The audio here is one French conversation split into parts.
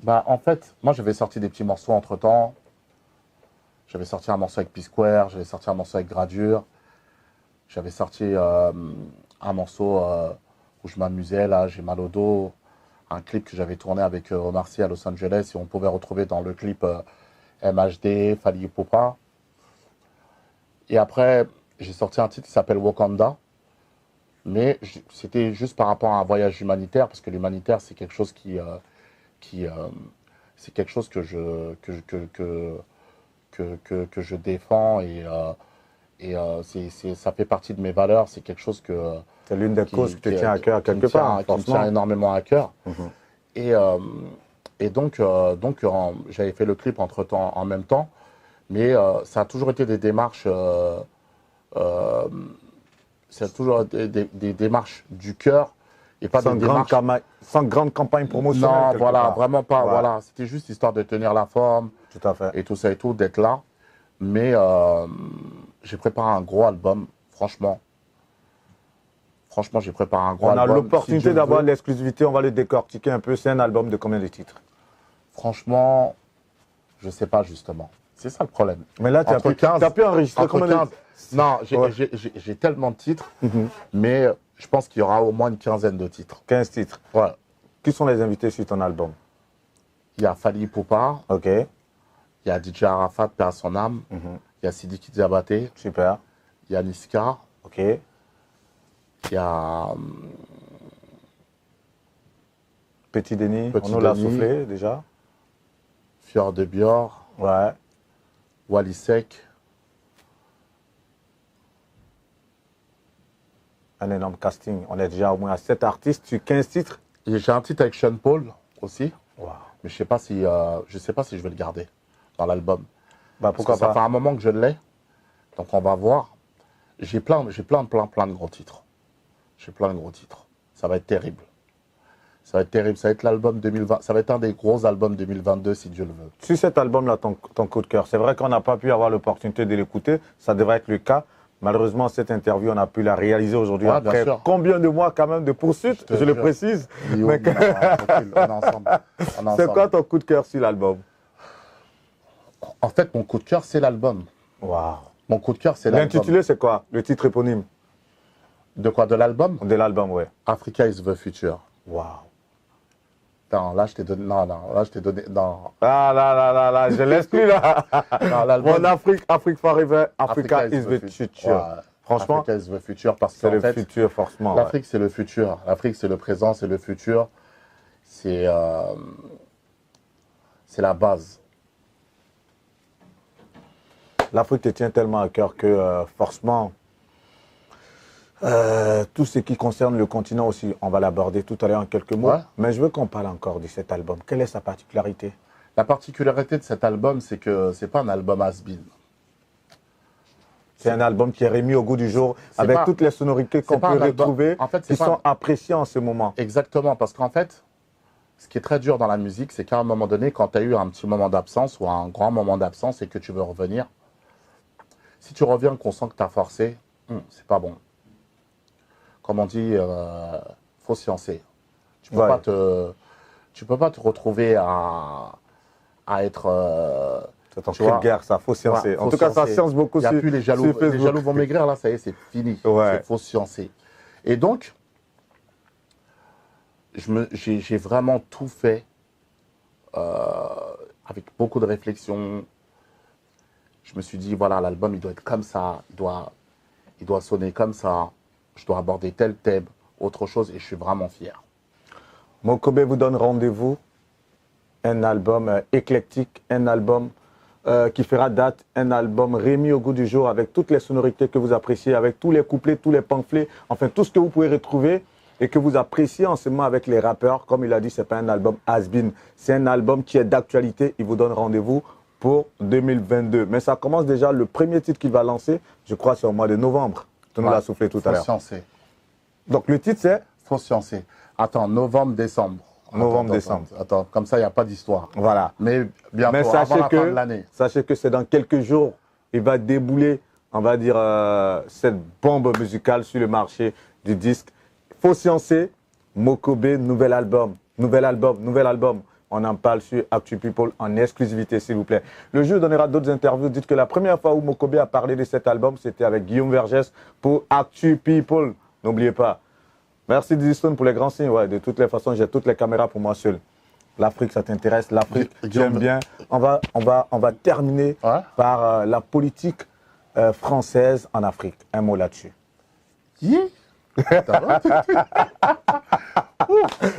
Bah, en fait, moi, j'avais sorti des petits morceaux entre-temps. J'avais sorti un morceau avec P-Square, j'avais sorti un morceau avec Gradure. J'avais sorti un morceau où je m'amusais, là, j'ai mal au dos. Un clip que j'avais tourné avec Omar Sy à Los Angeles et on pouvait retrouver dans le clip MHD, Fally Ipupa. Et après, j'ai sorti un titre qui s'appelle Wakanda. Mais c'était juste par rapport à un voyage humanitaire, parce que l'humanitaire, c'est quelque chose qui c'est quelque chose que je défends ça fait partie de mes valeurs. C'est quelque chose C'est l'une des causes qui te tient à cœur quelque part, qui me tient énormément à cœur. Mhm. Et, j'avais fait le clip entre-temps, en même temps, mais ça a toujours été des démarches, euh, ça a toujours été des démarches du cœur et pas des démarches. Sans grande campagne promotionnelle. Non, quelque voilà, part. vraiment pas. Ouais. Voilà, c'était juste histoire de tenir la forme Tout à fait. et tout ça et tout, d'être là. Mais j'ai préparé un gros album, franchement. Franchement, j'ai préparé un gros On a album. l'opportunité Si d'avoir l'exclusivité, on va le décortiquer un peu. C'est un album de combien de titres? Franchement, je sais pas justement. C'est ça le problème. Mais là, tu as pu enregistrer entre combien 15, de... Non, Ouais. j'ai tellement de titres, Mhm. mais je pense qu'il y aura au moins une quinzaine de titres. 15 titres. Ouais. Qui sont les invités sur ton album? Il y a Fally Ipupa, Ok, il y a DJ Arafat, paix à son âme, Mhm. il y a Sidiki Diabaté, super. il y a Niska, Ok, il y a Petit Denis, Petit on nous l'a Denis. soufflé déjà. Fior de Bior, Ouais. Wally Sek. Un énorme casting. On est déjà au moins à 7 artistes sur 15 titres. Et j'ai un titre avec Sean Paul aussi, Wow. mais je sais pas si je vais le garder dans l'album. Bah, Parce pourquoi que ça pas? fait un moment que je l'ai, donc on va voir. J'ai plein de gros titres. J'ai plein de gros titres. Ça va être terrible. Ça va être terrible. Ça va être l'album 2020. Ça va être un des gros albums 2022 si Dieu le veut. Sur cet album-là, ton coup de cœur, c'est vrai qu'on n'a pas pu avoir l'opportunité de l'écouter. Ça devrait être le cas. Malheureusement, cette interview, on a pu la réaliser aujourd'hui Ouais, bien après sûr. combien de mois quand même de poursuite, je le jure. précise. Guillaume, Mais tranquille, on est ensemble. On est c'est ensemble. quoi ton coup de cœur sur l'album? En fait, mon coup de cœur, c'est l'album. Waouh. Mon coup de cœur, c'est l'album. L'intitulé, c'est quoi? Le titre éponyme De quoi? De l'album? de l'album, ouais. Africa is the future. Waouh. Non, là, je t'ai donné. Non, là, je t'ai donné. Non. Ah là, je laisse plus là. Non, l'album. Mon Afrique forever, Africa is the future. Ouais. Franchement, Africa is the future parce c'est qu'en le fait, futur, forcément. Ouais. l'Afrique, c'est le futur. L'Afrique, c'est le présent, c'est le futur. C'est la base. L'Afrique te tient tellement à cœur que forcément, tout ce qui concerne le continent aussi, on va l'aborder tout à l'heure en quelques mots. Ouais. Mais je veux qu'on parle encore de cet album. Quelle est sa particularité? La particularité de cet album, c'est que c'est pas un album has-been. C'est un album qui est remis au goût du jour C'est avec pas- toutes les sonorités qu'on c'est pas peut un album- retrouver, en fait, c'est qui pas sont un- appréciées en ce moment. Exactement, parce qu'en fait, ce qui est très dur dans la musique, c'est qu'à un moment donné, quand tu as eu un petit moment d'absence ou un grand moment d'absence et que tu veux revenir, si tu reviens qu'on sent que tu as forcé, c'est pas bon. Comme on dit, faut sciencer. Tu peux Ouais. peux pas te retrouver à être. C'est ton tu cri de vois, guerre, ça, faut sciencer. ouais, en faut tout cas, ça sciencer. science beaucoup Il n'y a sur, plus les jaloux. sur Facebook. Les jaloux vont maigrir, là, ça y est, c'est fini. Ouais. Il faut sciencer. Et donc, j'ai vraiment tout fait avec beaucoup de réflexion. Je me suis dit, voilà, l'album, il doit être comme ça, il doit sonner comme ça, je dois aborder tel thème, autre chose, et je suis vraiment fier. Mokobe vous donne rendez-vous. Un album éclectique, un album qui fera date, un album remis au goût du jour avec toutes les sonorités que vous appréciez, avec tous les couplets, tous les pamphlets, enfin tout ce que vous pouvez retrouver et que vous appréciez en ce moment avec les rappeurs. Comme il a dit, ce n'est pas un album has-been, c'est un album qui est d'actualité. Il vous donne rendez-vous pour 2022. Mais ça commence déjà, le premier titre qu'il va lancer, je crois c'est au mois de novembre. Tu nous l'as soufflé tout à l'heure. Faut sciencer. Donc le titre c'est Faut sciencer. Attends, novembre, décembre. Novembre, décembre. Attends, comme ça, il n'y a pas d'histoire. Voilà. Mais bientôt, Mais avant sachez la fin de l'année. que c'est dans quelques jours, il va débouler, on va dire, cette bombe musicale sur le marché du disque. Faut sciencer, Mokobe, nouvel album. On On en parle sur Actu People en exclusivité, s'il vous plaît. Le jeu donnera d'autres interviews. Dites que la première fois où Mokobe a parlé de cet album, c'était avec Guillaume Vergès pour Actu People. N'oubliez pas. Merci Dizzy Stone pour les grands signes. Ouais, de toutes les façons, j'ai toutes les caméras pour moi seul. L'Afrique, ça t'intéresse. L'Afrique, j'aime bien. On va terminer par la politique française en Afrique. Un mot là-dessus.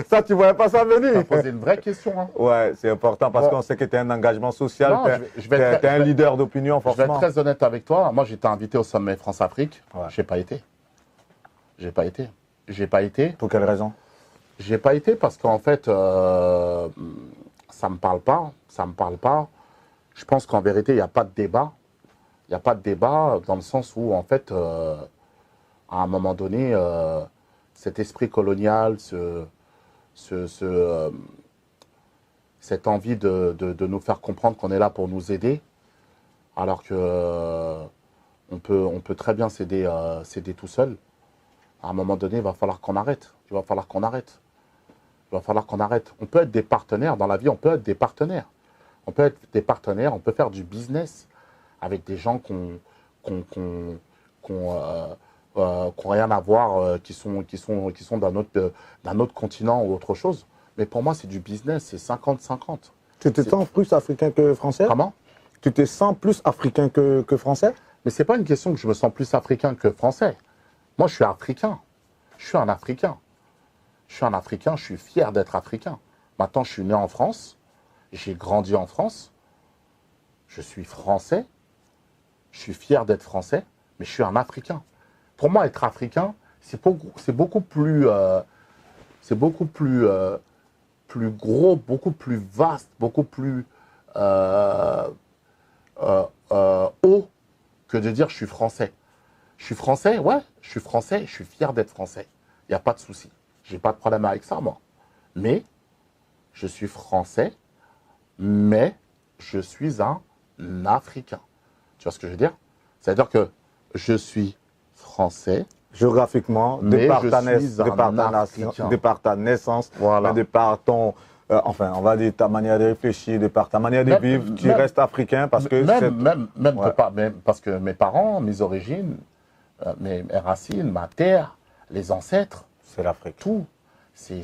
Ça, tu ne voyais pas ça venir. Tu as posé une vraie question. Hein. Ouais, c'est important parce qu'on sait que tu as un engagement social, tu es un leader d'opinion, forcément. Je vais être très honnête avec toi. Moi, j'étais invité au sommet France-Afrique. Ouais. Je n'ai pas été. J'ai pas été. J'ai pas été. Pour quelle raison? J'ai pas été parce qu'en fait, ça me parle pas. Ça me parle pas. Je pense qu'en vérité, il n'y a pas de débat. Il n'y a pas de débat dans le sens où, en fait, à un moment donné, cet esprit colonial, cette envie de nous faire comprendre qu'on est là pour nous aider, alors que on peut très bien s'aider tout seul. À un moment donné, il va falloir qu'on arrête. Il va falloir qu'on arrête. Il va falloir qu'on arrête. On peut être des partenaires dans la vie, on peut être des partenaires. On peut être des partenaires, on peut faire du business avec des gens qui n'ont rien à voir, qui sont d'un autre continent ou autre chose. Mais pour moi, c'est du business, c'est 50-50. Tu te sens plus africain que français? Comment? Tu te sens plus africain que français? Mais ce n'est pas une question que je me sens plus africain que français. Moi, je suis africain. Je suis un Africain. Je suis un Africain, je suis fier d'être africain. Maintenant, je suis né en France. J'ai grandi en France. Je suis français. Je suis fier d'être français. Mais je suis un Africain. Pour moi, être africain, c'est beaucoup plus gros, beaucoup plus vaste, beaucoup plus haut que de dire je suis français. Je suis français, ouais, je suis français, je suis fier d'être français. Il n'y a pas de souci. Je n'ai pas de problème avec ça, moi. Mais je suis français, mais je suis un Africain. Tu vois ce que je veux dire? C'est-à-dire que je suis français. Géographiquement, de par ta naissance, voilà. De par ton... enfin, on va dire ta manière de réfléchir, de par ta manière de vivre, tu restes africain parce que... Même parce que mes parents, mes origines, mes racines, ma terre, les ancêtres... C'est l'Afrique. Tout. C'est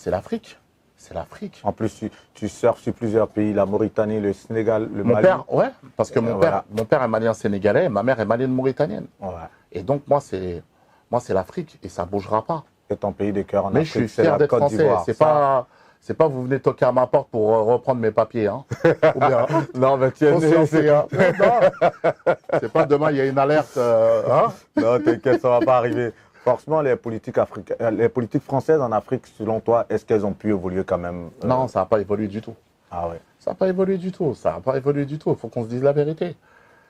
l'Afrique. C'est l'Afrique. En plus, tu surfes sur plusieurs pays, la Mauritanie, le Sénégal, le Mali. Père, ouais, parce que mon père est malien sénégalais, ma mère est malienne mauritanienne. Ouais. Et donc, moi, c'est l'Afrique et ça ne bougera pas. C'est ton pays de cœur en Afrique. Mais je suis fier d'être français. C'est pas vous venez toquer à ma porte pour reprendre mes papiers. Hein. Ou bien, non, mais tu es hein. C'est pas demain, il y a une alerte. Hein. Non, t'inquiète, ça ne va pas arriver. Forcément, les politiques françaises en Afrique, selon toi, est-ce qu'elles ont pu évoluer quand même? Non, ça n'a pas évolué du tout. Ah ouais. Ça n'a pas évolué du tout. Ça n'a pas évolué du tout. Il faut qu'on se dise la vérité.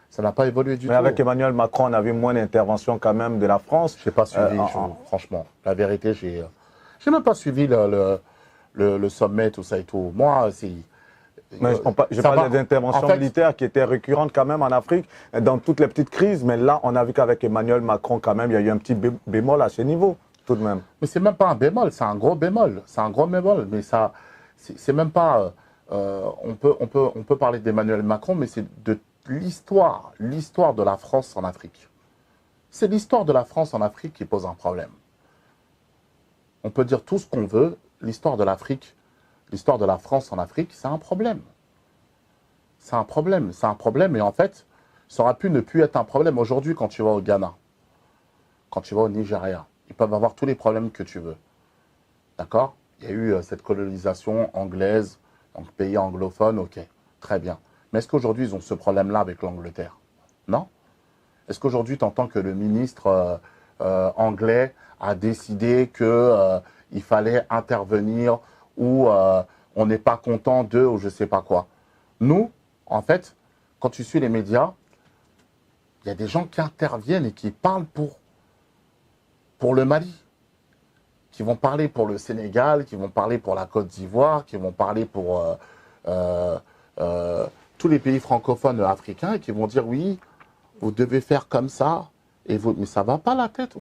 Ça n'a pas évolué du tout. Mais avec Emmanuel Macron, on a vu moins d'intervention quand même de la France. Je n'ai pas suivi, franchement. La vérité, j'ai même pas suivi le sommet, tout ça et tout. Moi, c'est... Je parle d'interventions militaires qui étaient récurrentes quand même en Afrique, dans toutes les petites crises. Mais là, on a vu qu'avec Emmanuel Macron, quand même, il y a eu un petit bémol à ce niveau, tout de même. Mais c'est même pas un bémol, c'est un gros bémol. C'est un gros bémol. Mais ça, c'est même pas... on peut parler d'Emmanuel Macron, mais c'est de l'histoire de la France en Afrique. C'est l'histoire de la France en Afrique qui pose un problème. On peut dire tout ce qu'on veut, l'histoire de l'Afrique, l'histoire de la France en Afrique, c'est un problème. C'est un problème, et en fait, ça aurait pu ne plus être un problème aujourd'hui quand tu vas au Ghana, quand tu vas au Nigeria. Ils peuvent avoir tous les problèmes que tu veux. D'accord? Il y a eu cette colonisation anglaise, donc pays anglophone, ok, très bien. Mais est-ce qu'aujourd'hui, ils ont ce problème-là avec l'Angleterre? Non? Est-ce qu'aujourd'hui, tu entends que le ministre anglais a décidé qu'il fallait intervenir ou on n'est pas content d'eux ou je ne sais pas quoi? Nous, en fait, quand tu suis les médias, il y a des gens qui interviennent et qui parlent pour le Mali, qui vont parler pour le Sénégal, qui vont parler pour la Côte d'Ivoire, qui vont parler pour tous les pays francophones africains et qui vont dire oui, vous devez faire comme ça, mais ça ne va pas la tête.